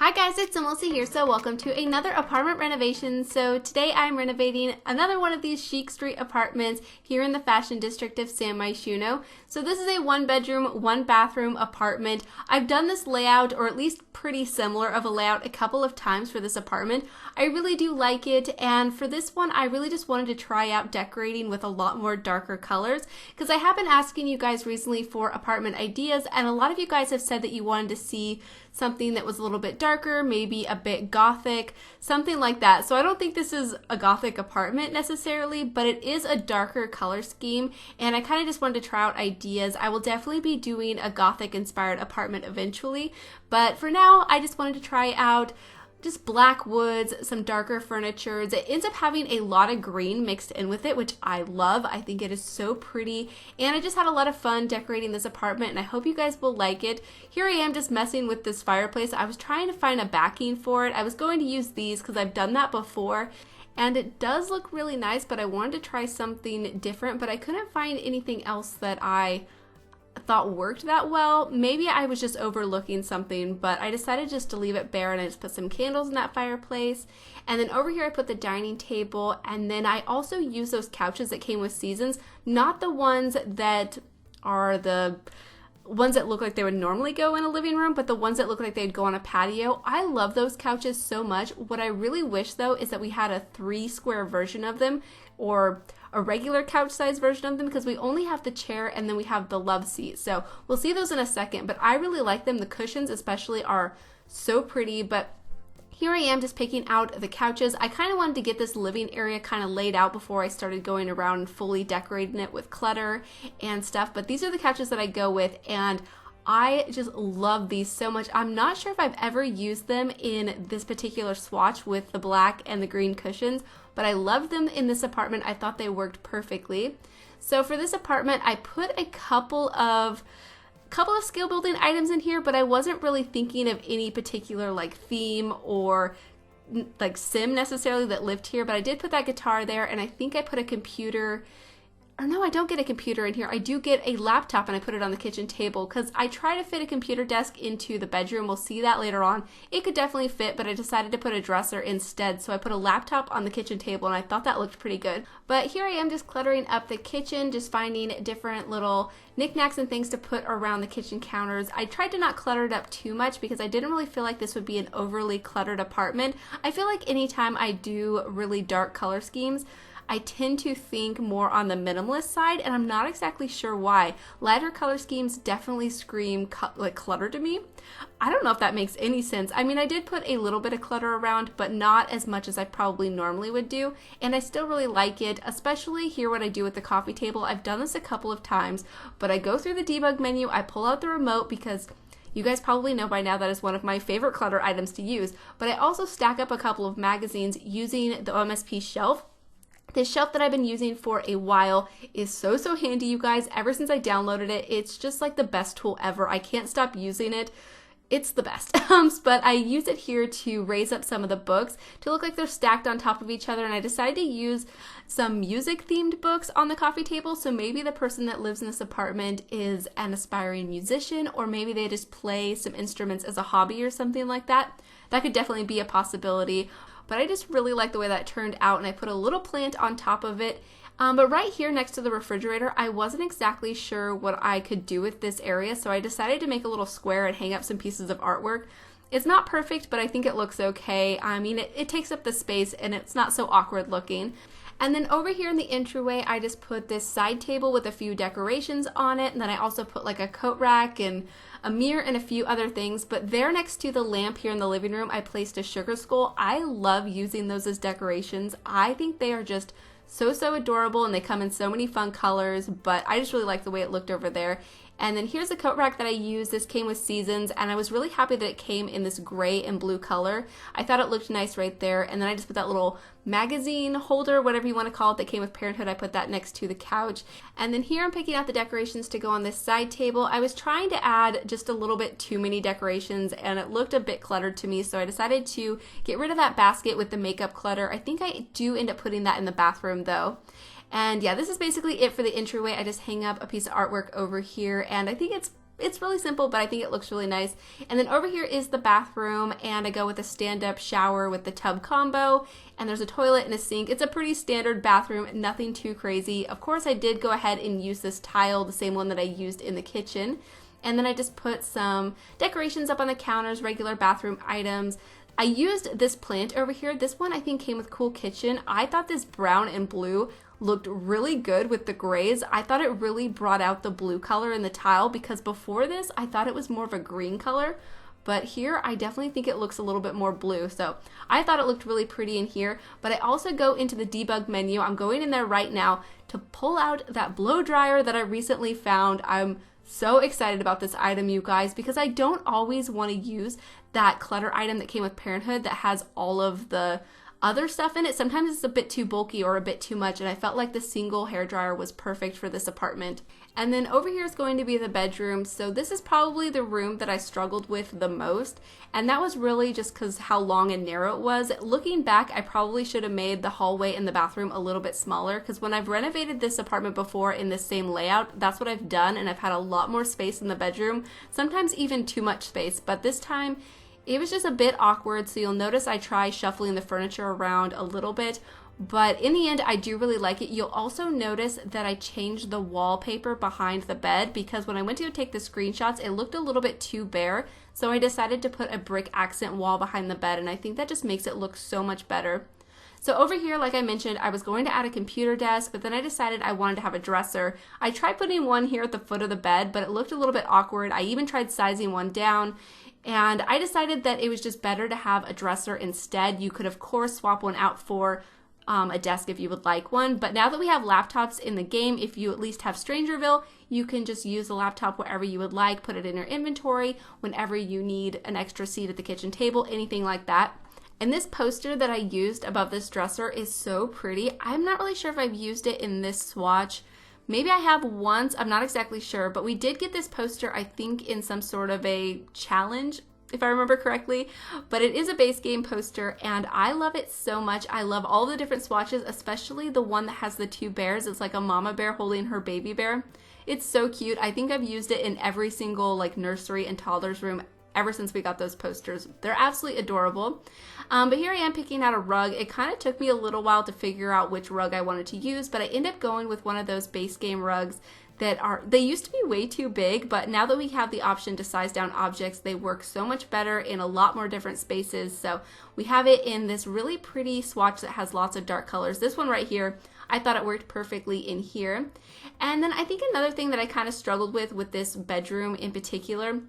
Hi guys, it's SimLicy here, so welcome to another apartment renovation. So today I'm renovating another one of these chic street apartments here in the fashion district of San Myshuno. So this is a 1-bedroom, 1-bathroom apartment. I've done this layout, or at least pretty similar of a layout, a couple of times for this apartment. I really do like it, and for this one I really just wanted to try out decorating with a lot more darker colors because I have been asking you guys recently for apartment ideas, and a lot of you guys have said that you wanted to see something that was a little bit darker, maybe a bit gothic, something like that. So I don't think this is a gothic apartment necessarily, but it is a darker color scheme, and I kind of just wanted to try out ideas. I will definitely be doing a gothic inspired apartment eventually, but for now I just wanted to try out just black woods, some darker furniture. It ends up having a lot of green mixed in with it, which I love. I think it is so pretty, and I just had a lot of fun decorating this apartment, and I hope you guys will like it. Here I am just messing with this fireplace. I was trying to find a backing for it. I was going to use these because I've done that before, and it does look really nice, but I wanted to try something different, but I couldn't find anything else that I thought worked that well. Maybe I was just overlooking something, but I decided just to leave it bare, and I just put some candles in that fireplace. And then over here I put the dining table, and then I also used those couches that came with seasons, not the ones that are the ones that look like they would normally go in a living room, but the ones that look like they'd go on a patio. I love those couches so much. What I really wish though is that we had a 3-square version of them, or a regular couch size version of them, because we only have the chair and then we have the love seat. So we'll see those in a second, but I really like them. The cushions especially are so pretty, but here I am just picking out the couches. I kind of wanted to get this living area kind of laid out before I started going around and fully decorating it with clutter and stuff, but these are the couches that I go with, and I just love these so much. I'm not sure if I've ever used them in this particular swatch with the black and the green cushions, but I loved them in this apartment. I thought they worked perfectly. So for this apartment, I put a couple of skill building items in here, but I wasn't really thinking of any particular like theme or like sim necessarily that lived here, but I did put that guitar there, and I think I put a computer. Or no, I don't get a computer in here. I do get a laptop, and I put it on the kitchen table because I try to fit a computer desk into the bedroom. We'll see that later on. It could definitely fit, but I decided to put a dresser instead. So I put a laptop on the kitchen table, and I thought that looked pretty good. But here I am just cluttering up the kitchen, just finding different little knickknacks and things to put around the kitchen counters. I tried to not clutter it up too much because I didn't really feel like this would be an overly cluttered apartment. I feel like anytime I do really dark color schemes, I tend to think more on the minimalist side, and I'm not exactly sure why. Lighter color schemes definitely scream like clutter to me. I don't know if that makes any sense. I mean, I did put a little bit of clutter around, but not as much as I probably normally would do, and I still really like it, especially here what I do with the coffee table. I've done this a couple of times, but I go through the debug menu, I pull out the remote because you guys probably know by now that is one of my favorite clutter items to use, but I also stack up a couple of magazines using the OMSP shelf. This shelf that I've been using for a while is so handy, you guys. Ever since I downloaded it, it's just like the best tool ever. I can't stop using it. It's the best. But I use it here to raise up some of the books to look like they're stacked on top of each other, and I decided to use some music themed books on the coffee table. So maybe the person that lives in this apartment is an aspiring musician, or maybe they just play some instruments as a hobby or something like that. That could definitely be a possibility. But I just really like the way that turned out, and I put a little plant on top of it. But right here next to the refrigerator, I wasn't exactly sure what I could do with this area, so I decided to make a little square and hang up some pieces of artwork. It's not perfect, but I think it looks okay. I mean, it takes up the space, and it's not so awkward looking. And then over here in the entryway, I just put this side table with a few decorations on it, and then I also put like a coat rack and a mirror and a few other things. But there next to the lamp here in the living room, I placed a sugar skull. I love using those as decorations. I think they are just so adorable, and they come in so many fun colors, but I just really like the way it looked over there. And then here's the coat rack that I used. This came with seasons, and I was really happy that it came in this gray and blue color. I thought it looked nice right there. And then I just put that little magazine holder, whatever you want to call it, that came with Parenthood. I put that next to the couch. And then here I'm picking out the decorations to go on this side table. I was trying to add just a little bit too many decorations, and it looked a bit cluttered to me, so I decided to get rid of that basket with the makeup clutter. I think I do end up putting that in the bathroom though. And yeah, this is basically it for the entryway. I just hang up a piece of artwork over here, and I think it's It's really simple, but I think it looks really nice. And then over here is the bathroom, and I go with a stand-up shower with the tub combo, and there's a toilet and a sink. It's a pretty standard bathroom, nothing too crazy. Of course, I did go ahead and use this tile, the same one that I used in the kitchen. And then I just put some decorations up on the counters, regular bathroom items. I used this plant over here. This one I think came with Cool Kitchen. I thought this brown and blue looked really good with the grays. I thought it really brought out the blue color in the tile, because before this I thought it was more of a green color, but here I definitely think it looks a little bit more blue. So I thought it looked really pretty in here. But I also go into the debug menu. I'm going in there right now to pull out that blow dryer that I recently found. I'm so excited about this item, you guys, because I don't always want to use that clutter item that came with Parenthood that has all of the other stuff in it. Sometimes it's a bit too bulky or a bit too much, and I felt like the single hairdryer was perfect for this apartment. And then over here is going to be the bedroom. So this is probably the room that I struggled with the most, and that was really just because how long and narrow it was. Looking back, I probably should have made the hallway and the bathroom a little bit smaller, because when I've renovated this apartment before in this same layout, that's what I've done, and I've had a lot more space in the bedroom, sometimes even too much space. But this time it was just a bit awkward, so you'll notice I try shuffling the furniture around a little bit, but in the end I do really like it. You'll also notice that I changed the wallpaper behind the bed, because when I went to go take the screenshots it looked a little bit too bare, so I decided to put a brick accent wall behind the bed, and I think that just makes it look so much better. So over here, like I mentioned, I was going to add a computer desk, but then I decided I wanted to have a dresser. I tried putting one here at the foot of the bed, but it looked a little bit awkward. I even tried sizing one down, and I decided that it was just better to have a dresser instead. You could of course swap one out for a desk if you would like one, but now that we have laptops in the game, if you at least have Strangerville, you can just use the laptop wherever you would like, put it in your inventory whenever you need an extra seat at the kitchen table, anything like that. And this poster that I used above this dresser is so pretty. I'm not really sure if I've used it in this swatch. Maybe I have once, I'm not exactly sure, but we did get this poster, I think, in some sort of a challenge, if I remember correctly, but it is a base game poster, and I love it so much. I love all the different swatches, especially the one that has the two bears. It's like a mama bear holding her baby bear. It's so cute. I think I've used it in every single like nursery and toddler's room ever since we got those posters. They're absolutely adorable. But here I am picking out a rug. It kind of took me a little while to figure out which rug I wanted to use, but I ended up going with one of those base game rugs they used to be way too big, but now that we have the option to size down objects, they work so much better in a lot more different spaces. So we have it in this really pretty swatch that has lots of dark colors. This one right here, I thought it worked perfectly in here. And then I think another thing that I kind of struggled with this bedroom in particular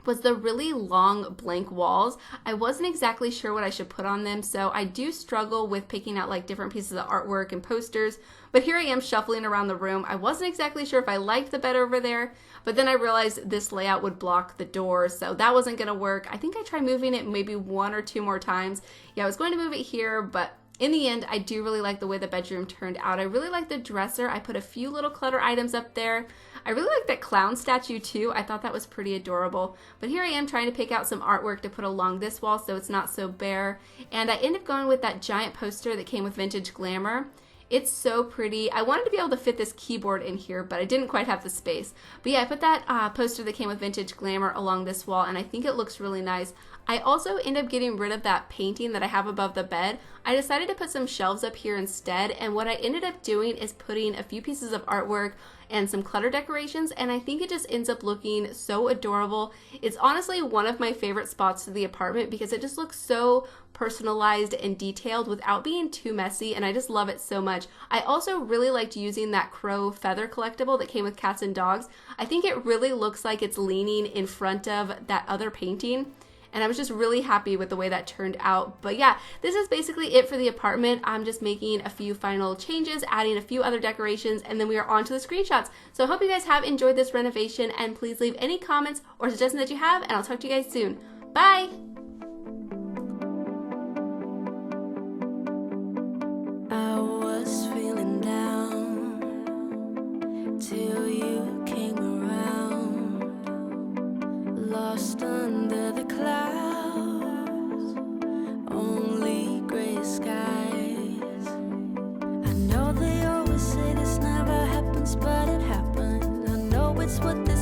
was the really long blank walls. I wasn't exactly sure what I should put on them, so I do struggle with picking out like different pieces of artwork and posters, but here I am shuffling around the room. I wasn't exactly sure if I liked the bed over there, but then I realized this layout would block the door, so that wasn't gonna work. I think I tried moving it maybe one or two more times. Yeah, I was going to move it here, but in the end, I do really like the way the bedroom turned out. I really like the dresser. I put a few little clutter items up there. I really like that clown statue too. I thought that was pretty adorable. But here I am trying to pick out some artwork to put along this wall so it's not so bare. And I ended up going with that giant poster that came with Vintage Glamour. It's so pretty. I wanted to be able to fit this keyboard in here, but I didn't quite have the space. But yeah, I put that poster that came with Vintage Glamour along this wall, and I think it looks really nice. I also ended up getting rid of that painting that I have above the bed. I decided to put some shelves up here instead, and what I ended up doing is putting a few pieces of artwork and some clutter decorations, and I think it just ends up looking so adorable. It's honestly one of my favorite spots to the apartment because it just looks so personalized and detailed without being too messy, and I just love it so much. I also really liked using that crow feather collectible that came with cats and dogs. I think it really looks like it's leaning in front of that other painting, and I was just really happy with the way that turned out. But yeah, this is basically it for the apartment. I'm just making a few final changes, adding a few other decorations, and then we are on to the screenshots. So I hope you guys have enjoyed this renovation, and please leave any comments or suggestions that you have, and I'll talk to you guys soon. Bye! I was feeling down till you came around, lost under the clouds, only gray skies. I know they always say this never happens, but it happened. I know it's what they